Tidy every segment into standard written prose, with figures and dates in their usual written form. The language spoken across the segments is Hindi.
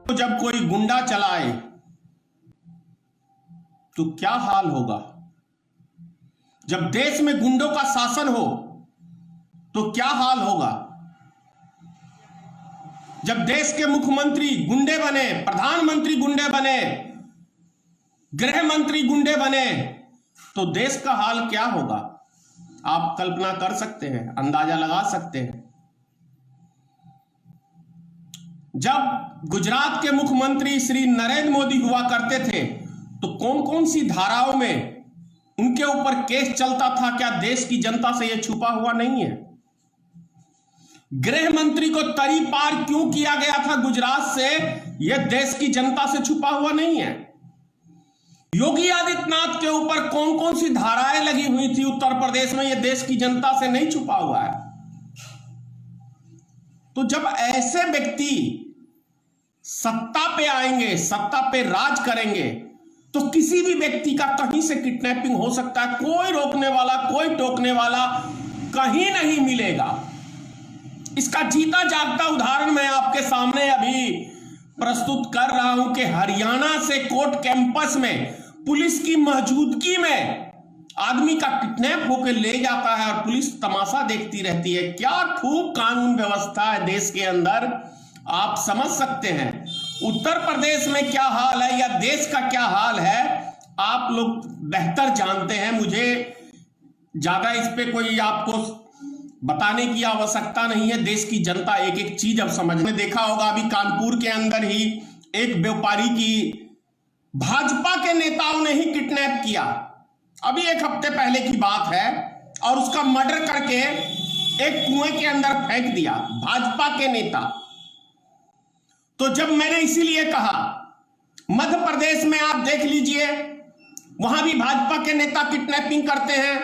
तो जब कोई गुंडा चलाए तो क्या हाल होगा? जब देश में गुंडों का शासन हो तो क्या हाल होगा? जब देश के मुख्यमंत्री गुंडे बने, प्रधानमंत्री गुंडे बने, गृह मंत्री गुंडे बने, तो देश का हाल क्या होगा? आप कल्पना कर सकते हैं, अंदाजा लगा सकते हैं। जब गुजरात के मुख्यमंत्री श्री नरेंद्र मोदी हुआ करते थे तो कौन कौन सी धाराओं में उनके ऊपर केस चलता था? क्या देश की जनता से यह छुपा हुआ नहीं है? गृह मंत्री को तरी पार क्यों किया गया था गुजरात से? यह देश की जनता से छुपा हुआ नहीं है। योगी आदित्यनाथ के ऊपर कौन कौन सी धाराएं लगी हुई थी उत्तर प्रदेश में, यह देश की जनता से नहीं छुपा हुआ है। तो जब ऐसे व्यक्ति सत्ता पे आएंगे, सत्ता पे राज करेंगे, तो किसी भी व्यक्ति का कहीं से किडनैपिंग हो सकता है। कोई रोकने वाला, कोई टोकने वाला कहीं नहीं मिलेगा। इसका जीता जागता उदाहरण मैं आपके सामने अभी प्रस्तुत कर रहा हूं कि हरियाणा से कोर्ट कैंपस में पुलिस की मौजूदगी में आदमी का किडनैप होकर ले जाता है और पुलिस तमाशा देखती रहती है। क्या खूब कानून व्यवस्था है देश के अंदर, आप समझ सकते हैं। उत्तर प्रदेश में क्या हाल है या देश का क्या हाल है, आप लोग बेहतर जानते हैं। मुझे ज्यादा इस पे कोई आपको बताने की आवश्यकता नहीं है। देश की जनता एक एक चीज अब समझने। देखा होगा अभी कानपुर के अंदर ही एक व्यापारी की भाजपा के नेताओं ने ही किडनैप किया, अभी एक हफ्ते पहले की बात है, और उसका मर्डर करके एक कुएं के अंदर फेंक दिया, भाजपा के नेता। तो जब मैंने इसीलिए कहा, मध्य प्रदेश में आप देख लीजिए, वहां भी भाजपा के नेता किडनैपिंग करते हैं,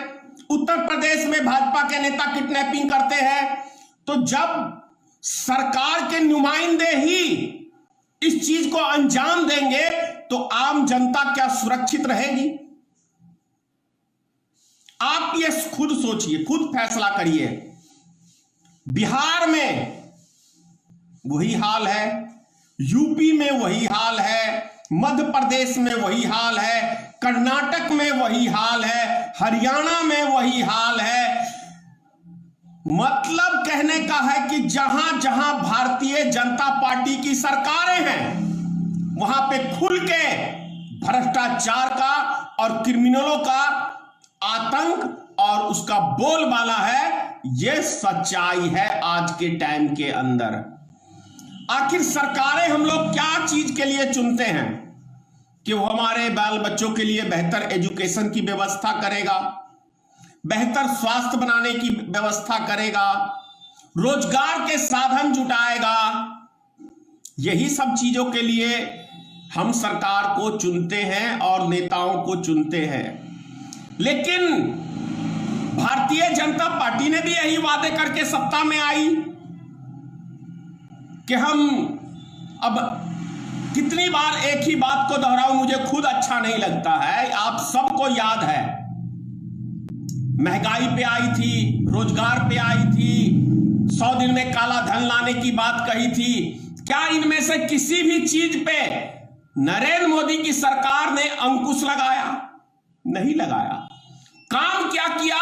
उत्तर प्रदेश में भाजपा के नेता किडनैपिंग करते हैं। तो जब सरकार के नुमाइंदे ही इस चीज को अंजाम देंगे तो आम जनता क्या सुरक्षित रहेगी? आप ये खुद सोचिए, खुद फैसला करिए। बिहार में वही हाल है, यूपी में वही हाल है, मध्य प्रदेश में वही हाल है, कर्नाटक में वही हाल है, हरियाणा में वही हाल है। मतलब कहने का है कि जहां जहां भारतीय जनता पार्टी की सरकारें हैं वहां पे खुल के भ्रष्टाचार का और क्रिमिनलों का आतंक और उसका बोलबाला है। यह सच्चाई है आज के टाइम के अंदर। आखिर सरकारें हम लोग क्या चीज के लिए चुनते हैं? कि वो हमारे बाल बच्चों के लिए बेहतर एजुकेशन की व्यवस्था करेगा, बेहतर स्वास्थ्य बनाने की व्यवस्था करेगा, रोजगार के साधन जुटाएगा। यही सब चीजों के लिए हम सरकार को चुनते हैं और नेताओं को चुनते हैं। लेकिन भारतीय जनता पार्टी ने भी यही वादे करके सत्ता में आई कि हम अब कितनी बार एक ही बात को दोहराऊं, मुझे खुद अच्छा नहीं लगता है। आप सबको याद है, महंगाई पे आई थी, रोजगार पे आई थी, 100 दिन में काला धन लाने की बात कही थी। क्या इनमें से किसी भी चीज पे नरेंद्र मोदी की सरकार ने अंकुश लगाया? नहीं लगाया। काम क्या किया?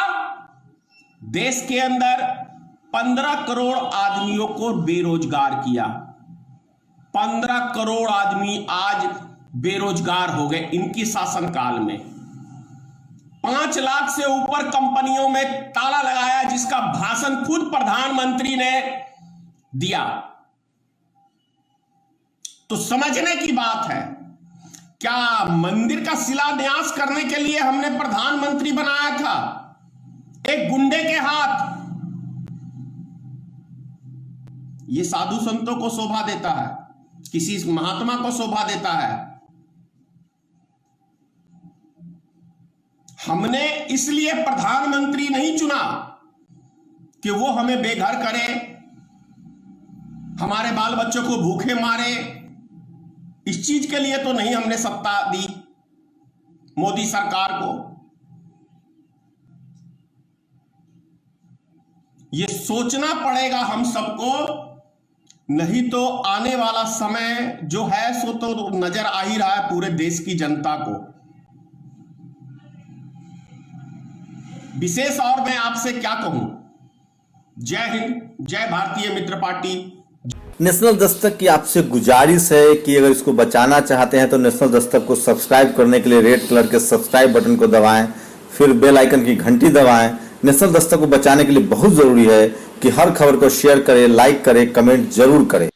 देश के अंदर 15 करोड़ आदमियों को बेरोजगार किया। 15 करोड़ आदमी आज बेरोजगार हो गए इनकी शासनकाल में। 5 लाख से ऊपर कंपनियों में ताला लगाया, जिसका भाषण खुद प्रधानमंत्री ने दिया। तो समझने की बात है, क्या मंदिर का शिलान्यास करने के लिए हमने प्रधानमंत्री बनाया था एक गुंडे के हाथ? यह साधु संतों को शोभा देता है, किसी महात्मा को शोभा देता है? हमने इसलिए प्रधानमंत्री नहीं चुना कि वो हमें बेघर करे, हमारे बाल बच्चों को भूखे मारे। इस चीज के लिए तो नहीं हमने सत्ता दी मोदी सरकार को। ये सोचना पड़ेगा हम सबको, नहीं तो आने वाला समय जो है सो तो नजर आ ही रहा है पूरे देश की जनता को। विशेष और मैं आपसे क्या कहूं। जय हिंद, जय भारतीय मित्र पार्टी। नेशनल दस्तक की आपसे गुजारिश है कि अगर इसको बचाना चाहते हैं तो नेशनल दस्तक को सब्सक्राइब करने के लिए रेड कलर के सब्सक्राइब बटन को दबाएं, फिर बेल आइकन की घंटी दबाएं। नेशनल दस्तक को बचाने के लिए बहुत जरूरी है कि हर खबर को शेयर करें, लाइक करें, कमेंट जरूर करें।